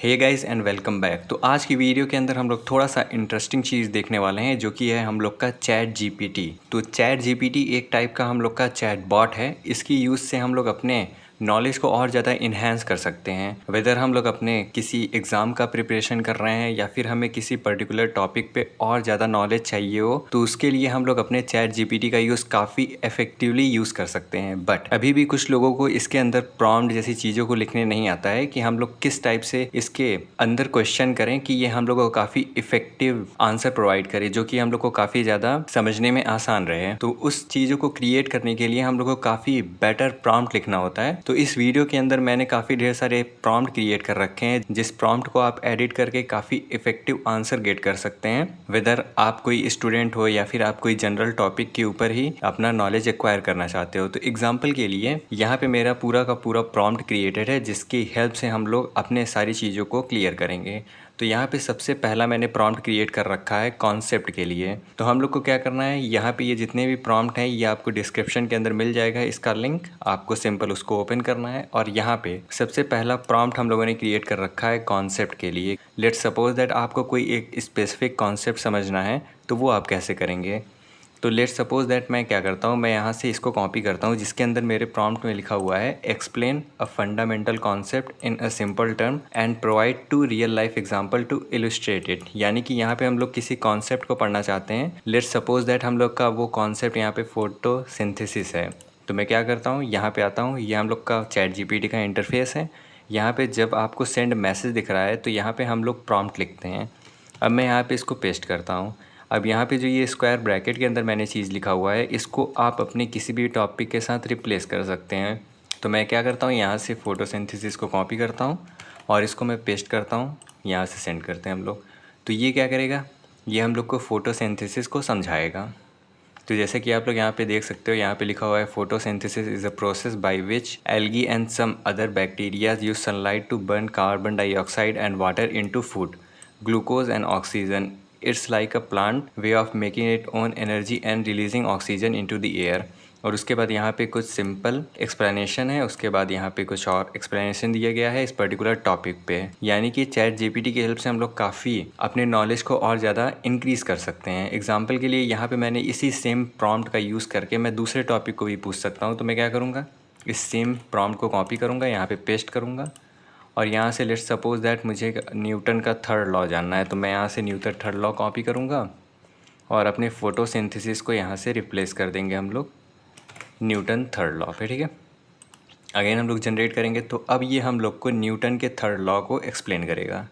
Hey guys and welcome back. तो आज की वीडियो के अंदर हम लोग थोड़ा सा इंटरेस्टिंग चीज़ देखने वाले हैं जो कि है हम लोग का चैट जीपीटी। तो चैट जीपीटी एक टाइप का हम लोग का चैट बॉट है। इसकी यूज़ से हम लोग अपने नॉलेज को और ज़्यादा इन्हेंस कर सकते हैं। वेदर हम लोग अपने किसी एग्ज़ाम का प्रिपरेशन कर रहे हैं या फिर हमें किसी पर्टिकुलर टॉपिक पे और ज़्यादा नॉलेज चाहिए हो, तो उसके लिए हम लोग अपने चैट जीपीटी का यूज़ काफ़ी इफेक्टिवली यूज़ कर सकते हैं। बट अभी भी कुछ लोगों को इसके अंदर प्रॉम्प्ट जैसी चीज़ों को लिखने नहीं आता है कि हम लोग किस टाइप से इसके अंदर क्वेश्चन करें कि ये हम लोगों को काफ़ी इफेक्टिव आंसर प्रोवाइड करे, जो कि हम लोग को काफ़ी ज़्यादा समझने में आसान रहे। तो उस चीज़ों को क्रिएट करने के लिए हम लोग को काफ़ी बेटर प्रॉम्प्ट लिखना होता है। तो इस वीडियो के अंदर मैंने काफ़ी ढेर सारे प्रॉम्प्ट क्रिएट कर रखे हैं, जिस प्रॉम्प्ट को आप एडिट करके काफ़ी इफेक्टिव आंसर गेट कर सकते हैं। वेदर आप कोई स्टूडेंट हो या फिर आप कोई जनरल टॉपिक के ऊपर ही अपना नॉलेज एक्वायर करना चाहते हो। तो एग्जाम्पल के लिए यहाँ पे मेरा पूरा का पूरा प्रॉम्प्ट क्रिएटेड है, जिसकी हेल्प से हम लोग अपने सारी चीज़ों को क्लियर करेंगे। तो यहाँ पे सबसे पहला मैंने प्रॉम्प्ट क्रिएट कर रखा है कॉन्सेप्ट के लिए। तो हम लोग को क्या करना है, यहाँ पे ये जितने भी प्रॉम्प्ट हैं ये आपको डिस्क्रिप्शन के अंदर मिल जाएगा, इसका लिंक आपको सिंपल उसको ओपन करना है। और यहाँ पे सबसे पहला प्रॉम्प्ट हम लोगों ने क्रिएट कर रखा है कॉन्सेप्ट के लिए। लेट्स सपोज दैट आपको कोई एक स्पेसिफिक कॉन्सेप्ट समझना है, तो वो आप कैसे करेंगे। तो लेट्स सपोज दैट मैं क्या करता हूँ, मैं यहाँ से इसको कॉपी करता हूँ, जिसके अंदर मेरे प्रॉम्प्ट में लिखा हुआ है explain a fundamental concept in a simple term and provide to real life example to illustrate it. यानी कि यहाँ पे हम लोग किसी कॉन्सेप्ट को पढ़ना चाहते हैं। लेट्स सपोज दैट हम लोग का वो कॉन्सेप्ट यहाँ पे फोटोसिंथेसिस है। तो मैं क्या करता हूँ, यहाँ पे आता हूँ, ये हम लोग का चैट जीपीटी का इंटरफेस है। यहाँ पे जब आपको सेंड मैसेज दिख रहा है तो यहाँ पे हम लोग प्रॉम्प्ट लिखते हैं। अब मैं यहाँ पे इसको पेस्ट करता हूँ। अब यहाँ पे जो ये स्क्वायर ब्रैकेट के अंदर मैंने चीज़ लिखा हुआ है, इसको आप अपने किसी भी टॉपिक के साथ रिप्लेस कर सकते हैं। तो मैं क्या करता हूँ, यहाँ से फोटोसिंथेसिस को कॉपी करता हूँ और इसको मैं पेस्ट करता हूँ, यहाँ से सेंड करते हैं हम लोग। तो ये क्या करेगा, ये हम लोग को फोटोसिंथेसिस को समझाएगा। तो जैसे कि आप लोग यहाँ पे देख सकते हो, यहाँ पे लिखा हुआ है photosynthesis is a process by which algae and some other bacterias use sunlight to burn carbon dioxide and water into food, glucose and oxygen. It's like a plant way of making it own energy and releasing oxygen into the air. और उसके बाद यहाँ पे कुछ simple explanation है, उसके बाद यहाँ पे कुछ और एक्सप्लेनेशन दिया गया है इस पर्टिकुलर टॉपिक पे। यानी कि चैट जीपीटी की हेल्प से हम लोग काफ़ी अपने नॉलेज को और ज़्यादा इंक्रीज कर सकते हैं। एग्जाम्पल के लिए यहाँ पे मैंने इसी सेम प्रॉम्प्ट का यूज़ करके मैं दूसरे टॉपिक को भी पूछ सकता हूँ। तो मैं क्या करूँगा, इस सेम प्रॉम्प्ट को कॉपी करूँगा, यहाँ पे पेस्ट करूँगा और यहाँ से लेट्स सपोज दैट मुझे न्यूटन का थर्ड लॉ जानना है। तो मैं यहाँ से न्यूटन थर्ड लॉ कॉपी करूँगा और अपने फोटोसिंथेसिस को यहाँ से रिप्लेस कर देंगे हम लोग न्यूटन थर्ड लॉ पे। ठीक है, अगेन हम लोग जनरेट करेंगे। तो अब ये हम लोग को न्यूटन के थर्ड लॉ को एक्सप्लेन करेगा।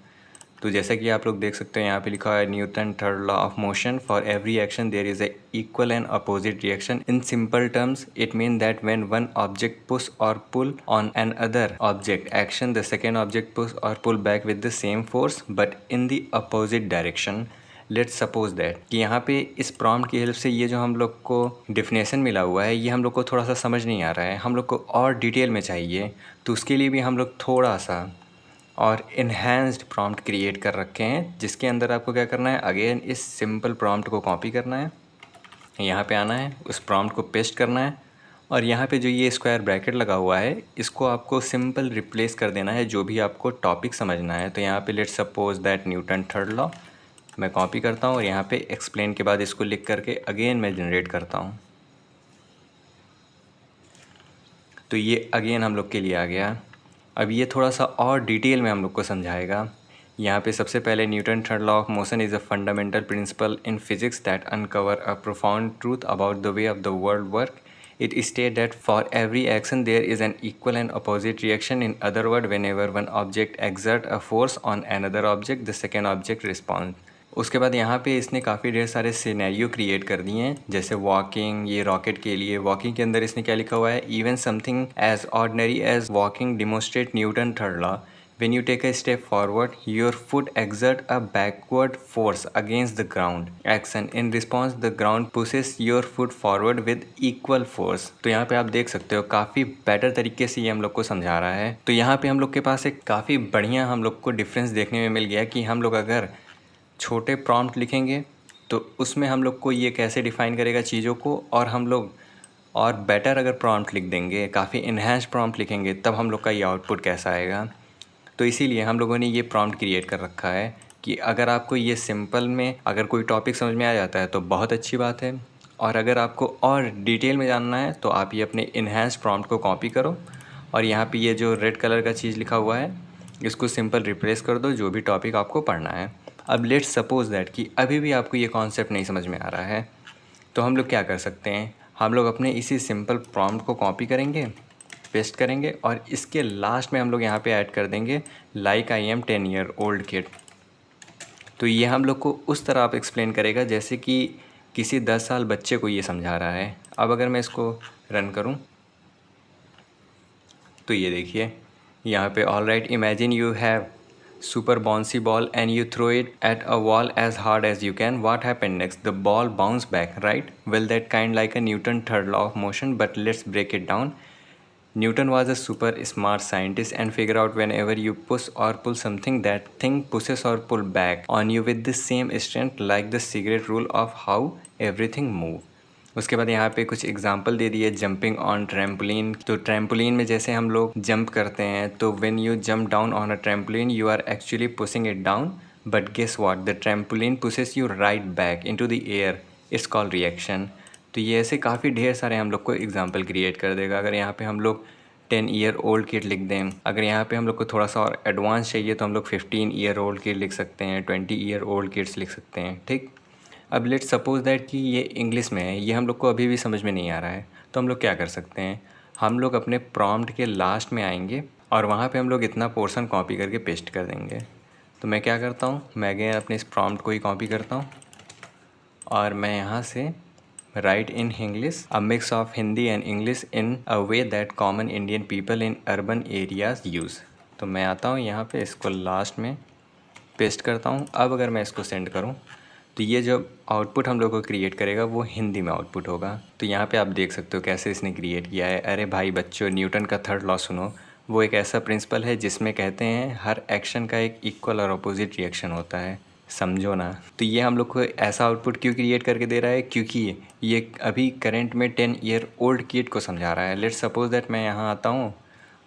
तो जैसा कि आप लोग देख सकते हैं, यहाँ पे लिखा है Newton third law of motion, for every action there is a equal and opposite reaction. In simple terms it mean that when one object push और pull on an other object action, the second object push और pull back with the same force but in the opposite direction. Let's suppose that कि यहाँ पे इस prompt की help से ये जो हम लोग को डिफिनेशन मिला हुआ है, ये हम लोग को थोड़ा सा समझ नहीं आ रहा है, हम लोग को और डिटेल में चाहिए। तो उसके लिए भी हम लोग थोड़ा सा और इन्हेंस्ड प्रॉम्प्ट क्रिएट कर रखे हैं, जिसके अंदर आपको क्या करना है, अगेन इस सिंपल प्रॉम्प्ट को कॉपी करना है, यहाँ पे आना है, उस प्रॉम्प्ट को पेस्ट करना है और यहाँ पे जो ये स्क्वायर ब्रैकेट लगा हुआ है, इसको आपको सिंपल रिप्लेस कर देना है जो भी आपको टॉपिक समझना है। तो यहाँ पे let's suppose that Newton third law मैं कॉपी करता हूँ और यहाँ पे एक्सप्लेन के बाद इसको लिख करके अगेन मैं जनरेट करता हूँ। तो ये अगेन हम लोग के लिए आ गया। अब ये थोड़ा सा और डिटेल में हम लोग को समझाएगा। यहाँ पे सबसे पहले Newton third law of motion is a fundamental principle in physics that uncover a profound truth about the way of the world work. It states that for every action there is an equal and opposite reaction. In other words, whenever one object exerts a force on another object, the second object responds. उसके बाद यहाँ पे इसने काफ़ी ढेर सारे scenario create कर दिए हैं, जैसे वॉकिंग, ये रॉकेट के लिए वॉकिंग के अंदर इसने क्या लिखा हुआ है, even something as ordinary as walking demonstrate Newton third law. When you take a step forward, your foot exert a backward force against the ground action. In response, the ground pushes your foot forward with equal force. तो यहाँ पे आप देख सकते हो काफ़ी better तरीके से ये हम लोग को समझा रहा है। तो यहाँ पे हम लोग के पास एक काफ़ी बढ़िया हम लोग को डिफरेंस देखने में मिल गया कि हम लोग अगर छोटे प्रॉम्प्ट लिखेंगे तो उसमें हम लोग को ये कैसे डिफ़ाइन करेगा चीज़ों को, और हम लोग और बेटर अगर प्रॉम्प्ट लिख देंगे, काफ़ी इन्हेंस प्रॉम्प्ट लिखेंगे, तब हम लोग का ये आउटपुट कैसा आएगा। तो तो इसीलिए हम लोगों ने ये प्रॉम्प्ट क्रिएट कर रखा है कि अगर आपको ये सिंपल में अगर कोई टॉपिक समझ में आ जाता है तो बहुत अच्छी बात है, और अगर आपको और डिटेल में जानना है तो आप ये अपने इन्हेंस प्रॉम्प्ट को कॉपी करो और यहाँ पे ये जो रेड कलर का चीज़ लिखा हुआ है इसको सिंपल रिप्लेस कर दो जो भी टॉपिक आपको पढ़ना है। अब लेट्स सपोज दैट कि अभी भी आपको ये कॉन्सेप्ट नहीं समझ में आ रहा है, तो हम लोग क्या कर सकते हैं, हम लोग अपने इसी सिंपल प्रॉम्प्ट को कॉपी करेंगे, पेस्ट करेंगे और इसके लास्ट में हम लोग यहाँ पे ऐड कर देंगे like I am 10 year old kid. तो ये हम लोग को उस तरह आप एक्सप्लेन करेगा जैसे कि किसी 10 साल बच्चे को ये समझा रहा है। अब अगर मैं इसको रन करूँ तो ये देखिए यहाँ पे all right imagine you have super bouncy ball and you throw it at a wall as hard as you can. What happened next? The ball bounced back, right? Well, that kind like a Newton third law of motion, but let's break it down. Newton was a super smart scientist and figure out whenever you push or pull something, that thing pushes or pull back on you with the same strength, like the secret rule of how everything move. उसके बाद यहाँ पे कुछ example दे दिए jumping on trampoline. तो trampoline में जैसे हम लोग जंप करते हैं तो when you jump down on a trampoline you are actually pushing it down, but guess what, the trampoline pushes you right back into the air, it's called reaction. तो ये ऐसे काफ़ी ढेर सारे हम लोग को एग्जाम्पल क्रिएट कर देगा। अगर यहाँ पे हम लोग 10 ईयर ओल्ड किड लिख दें, अगर यहाँ पे हम लोग को थोड़ा सा और एडवांस चाहिए तो हम लोग 15 ईयर ओल्ड किड लिख सकते हैं, 20 ईयर ओल्ड किड्स लिख सकते हैं, ठीक। अब लेट्स सपोज दैट कि ये इंग्लिश में है, ये हम लोग को अभी भी समझ में नहीं आ रहा है, तो हम लोग क्या कर सकते हैं, हम लोग अपने प्रॉम्प्ट के लास्ट में आएंगे और वहाँ पे हम लोग इतना पोर्शन कॉपी करके पेस्ट कर देंगे। तो मैं क्या करता हूँ, मैं अगेन अपने इस प्रॉम्प्ट को ही कॉपी करता हूँ और मैं यहाँ से right in English a mix of Hindi and English in a way that common Indian people in urban areas use. तो मैं आता हूँ यहाँ पे, इसको लास्ट में पेस्ट करता हूँ। अब अगर मैं इसको सेंड करूँ तो ये जो आउटपुट हम लोग को क्रिएट करेगा वो हिंदी में आउटपुट होगा। तो यहाँ पे आप देख सकते हो कैसे इसने क्रिएट किया है। अरे भाई बच्चों, न्यूटन का थर्ड लॉ सुनो। वो एक ऐसा प्रिंसिपल है जिसमें कहते हैं हर एक्शन का एक इक्वल और अपोजिट रिएक्शन होता है, समझो ना। तो ये हम लोग को ऐसा आउटपुट क्यों क्रिएट करके दे रहा है, क्योंकि ये अभी करंट में 10 ईयर ओल्ड किड को समझा रहा है। लेट्स सपोज दैट मैं यहाँ आता हूँ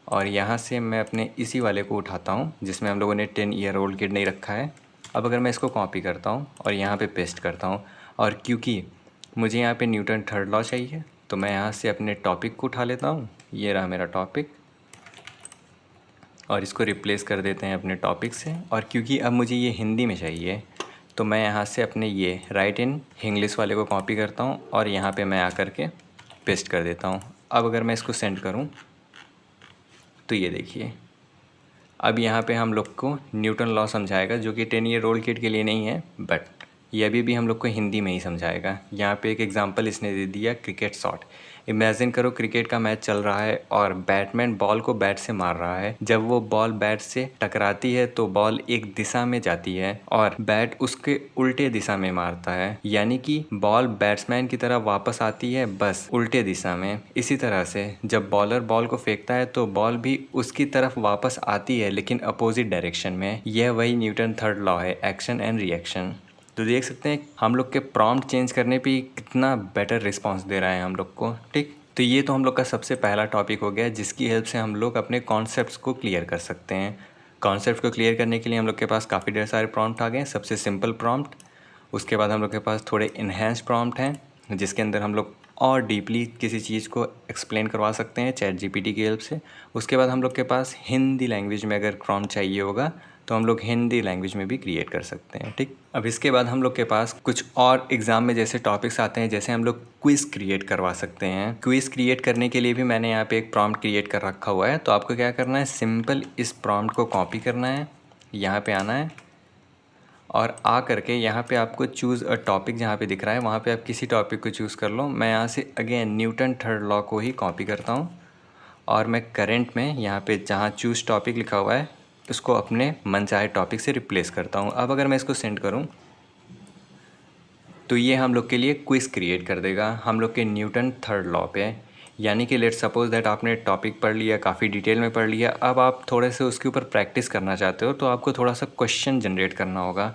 और यहाँ से मैं अपने इसी वाले को उठाता हूँ जिसमें हम लोगों ने 10 ईयर ओल्ड किड नहीं रखा है। अब अगर मैं इसको कॉपी करता हूँ और यहाँ पे पेस्ट करता हूँ, और क्योंकि मुझे यहाँ पे न्यूटन थर्ड लॉ चाहिए तो मैं यहाँ से अपने टॉपिक को उठा लेता हूँ, ये रहा मेरा टॉपिक, और इसको रिप्लेस कर देते हैं अपने टॉपिक से। और क्योंकि अब मुझे ये हिंदी में चाहिए तो मैं यहाँ से अपने ये राइट इन इंग्लिश वाले को कॉपी करता हूँ और यहाँ पे मैं आकर के पेस्ट कर देता हूँ। अब अगर मैं इसको सेंड करूँ तो ये देखिए, अब यहाँ पे हम लोग को न्यूटन लॉ समझाएगा जो कि 10 ईयर ओल्ड किड के लिए नहीं है, बट ये अभी भी हम लोग को हिंदी में ही समझाएगा। यहाँ पे एक एग्जांपल इसने दे दिया, क्रिकेट शॉट। इमेजिन करो क्रिकेट का मैच चल रहा है और बैट्समैन बॉल को बैट से मार रहा है। जब वो बॉल बैट से टकराती है तो बॉल एक दिशा में जाती है और बैट उसके उल्टे दिशा में मारता है, यानी कि बॉल बैट्समैन की तरफ वापस आती है, बस उल्टे दिशा में। इसी तरह से जब बॉलर बॉल को फेंकता है तो बॉल भी उसकी तरफ वापस आती है लेकिन अपोजिट डायरेक्शन में। यह वही न्यूटन थर्ड लॉ है, एक्शन एंड रिएक्शन। तो देख सकते हैं हम लोग के प्रॉम्प्ट चेंज करने पे कितना बेटर रिस्पांस दे रहा है हम लोग को, ठीक। तो ये तो हम लोग का सबसे पहला टॉपिक हो गया जिसकी हेल्प से हम लोग अपने कॉन्सेप्ट्स को क्लियर कर सकते हैं। कॉन्सेप्ट को क्लियर करने के लिए हम लोग के पास काफ़ी ढेर सारे प्रॉम्प्ट आ गए। सबसे सिंपल प्रॉम्प्ट, उसके बाद हम लोग के पास थोड़े इन्हेंस प्रॉम्प्ट हैं जिसके अंदर हम लोग और डीपली किसी चीज़ को एक्सप्लेन करवा सकते हैं चैट जीपीटी की हेल्प से। उसके बाद हम लोग के पास हिंदी लैंग्वेज में अगर प्रॉम्प्ट चाहिए होगा तो हम लोग हिंदी लैंग्वेज में भी क्रिएट कर सकते हैं, ठीक। अब इसके बाद हम लोग के पास कुछ और एग्ज़ाम में जैसे टॉपिक्स आते हैं, जैसे हम लोग क्विज़ क्रिएट करवा सकते हैं। क्विज़ क्रिएट करने के लिए भी मैंने यहाँ पे एक प्रॉम्प्ट क्रिएट कर रखा हुआ है। तो आपको क्या करना है, सिंपल इस प्रॉम्प्ट को कॉपी करना है, यहाँ पे आना है और आ करके यहाँ पे आपको चूज़ अ टॉपिक जहाँ पे दिख रहा है वहाँ पे आप किसी टॉपिक को चूज़ कर लो। मैं यहाँ से अगेन न्यूटन थर्ड लॉ को ही कॉपी करता हूँ और मैं करंट में यहाँ पे जहाँ चूज़ टॉपिक लिखा हुआ है उसको अपने मनचाहे टॉपिक से रिप्लेस करता हूँ। अब अगर मैं इसको सेंड करूँ तो ये हम लोग के लिए क्विज़ क्रिएट कर देगा हम लोग के न्यूटन थर्ड लॉ पे। यानी कि लेट्स सपोज दैट आपने टॉपिक पढ़ लिया, काफ़ी डिटेल में पढ़ लिया, अब आप थोड़े से उसके ऊपर प्रैक्टिस करना चाहते हो तो आपको थोड़ा सा क्वेश्चन जनरेट करना होगा।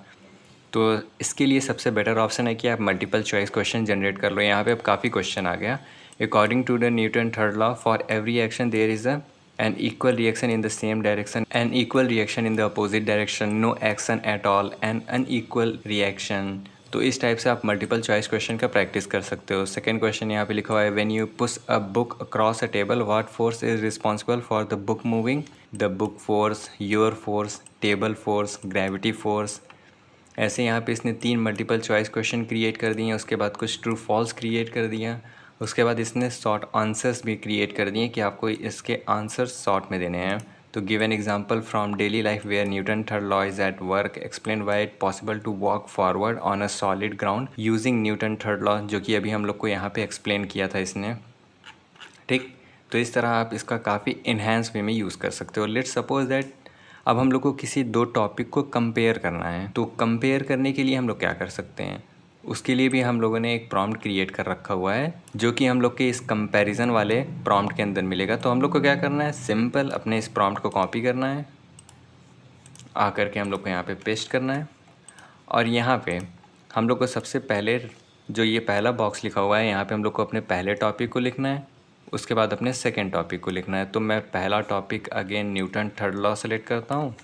तो इसके लिए सबसे बेटर ऑप्शन है कि आप मल्टीपल चॉइस क्वेश्चन जनरेट कर लो। यहाँ पे अब काफ़ी क्वेश्चन आ गया। According to the Newton third law for every action there is a an equal reaction in the same direction, an equal reaction in the opposite direction, no action at all, an unequal reaction। तो इस type से आप multiple choice question का practice कर सकते हो। Second question यहाँ पे लिखा हुआ है, when you push a book across a table what force is responsible for the book moving? The book force, your force, table force, gravity force. ऐसे यहाँ पे इसने 3 मल्टीपल चॉइस क्वेश्चन क्रिएट कर दिए, उसके बाद कुछ ट्रू फॉल्स क्रिएट कर दिया, उसके बाद इसने शॉर्ट आंसर्स भी क्रिएट कर दिए कि आपको इसके आंसर्स शॉर्ट में देने हैं। तो give an example from daily life where Newton third law is at work, explain why it possible to walk forward on a solid ground using Newton third law, जो कि अभी हम लोग को यहाँ पे एक्सप्लेन किया था इसने। ठीक, तो इस तरह आप इसका काफ़ी इन्हेंस वे में यूज़ कर सकते हो। लेट्स सपोज दैट अब हम लोग को किसी 2 टॉपिक को कंपेयर करना है, तो कंपेयर करने के लिए हम लोग क्या कर सकते हैं, उसके लिए भी हम लोगों ने एक प्रॉम्प्ट क्रिएट कर रखा हुआ है जो कि हम लोग के इस कंपैरिजन वाले प्रॉम्प्ट के अंदर मिलेगा। तो हम लोग को क्या करना है, सिंपल अपने इस प्रॉम्प्ट को कॉपी करना है, आकर के हम लोग को यहाँ पे पेस्ट करना है, और यहाँ पे हम लोग को सबसे पहले जो ये पहला बॉक्स लिखा हुआ है यहाँ पे हम लोग को अपने पहले टॉपिक को लिखना है, उसके बाद अपने सेकेंड टॉपिक को लिखना है। तो मैं पहला topic again Newton third law select करता हूँ,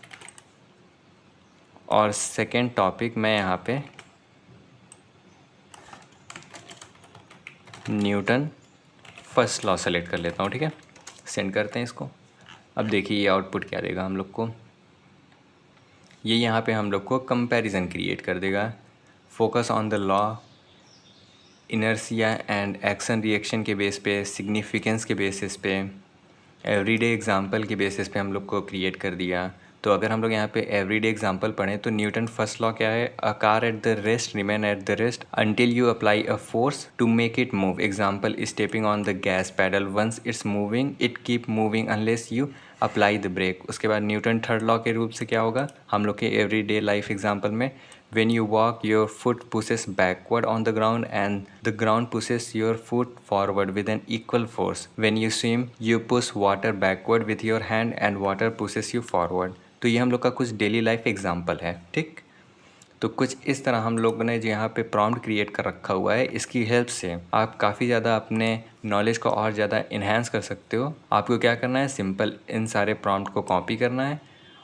और सेकेंड टॉपिक मैं यहाँ पे न्यूटन फर्स्ट लॉ सेलेक्ट कर लेता हूँ। ठीक है, सेंड करते हैं इसको। अब देखिए ये आउटपुट क्या देगा हम लोग को, ये यहाँ पे हम लोग को कंपैरिजन क्रिएट कर देगा। Focus on the law, inertia and action reaction के बेस पे, सिग्निफिकेंस के बेसिस पे, एवरीडे एग्जांपल के बेसिस पे हम लोग को क्रिएट कर दिया। तो अगर हम लोग यहाँ पे एवरीडे एग्जांपल पढ़ें तो न्यूटन फर्स्ट लॉ क्या है, a car at the rest remain at the rest until you apply a force to make it move, example stepping on the gas pedal, once it's moving it keep moving unless you apply the brake. उसके बाद Newton third law के रूप से क्या होगा हम लोग के एवरीडे लाइफ एग्जांपल में, when you walk your foot pushes backward on the ground and the ground pushes your foot forward with an equal force, when you swim you push water backward with your hand and water pushes you forward। तो ये हम लोग का कुछ daily life example है। ठीक, तो कुछ इस तरह हम लोगों ने जो यहाँ पे प्रॉम्प्ट क्रिएट कर रखा हुआ है, इसकी हेल्प से आप काफ़ी ज़्यादा अपने नॉलेज को और ज़्यादा इन्हेंस कर सकते हो। आपको क्या करना है, सिंपल इन सारे प्रॉम्प्ट को कॉपी करना है,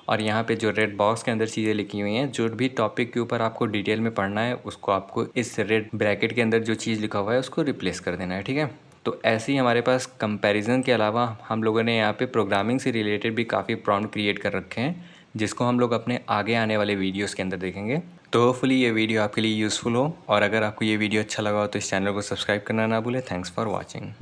और यहाँ पे जो रेड बॉक्स के अंदर चीज़ें लिखी हुई हैं, जो भी टॉपिक के ऊपर आपको डिटेल में पढ़ना है उसको आपको इस रेड ब्रैकेट के अंदर जो चीज़ लिखा हुआ है उसको रिप्लेस कर देना है। ठीक है, तो ऐसे ही हमारे पास कंपैरिजन के अलावा हम लोगों ने यहाँ पे प्रोग्रामिंग से रिलेटेड भी काफ़ी प्रॉम्प्ट क्रिएट कर रखे हैं, जिसको हम लोग अपने आगे आने वाले वीडियोज़ के अंदर देखेंगे। तो होपफुली ये वीडियो आपके लिए यूज़फुल हो, और अगर आपको ये वीडियो अच्छा लगा हो तो इस चैनल को सब्सक्राइब करना ना भूलें। Thanks for watching.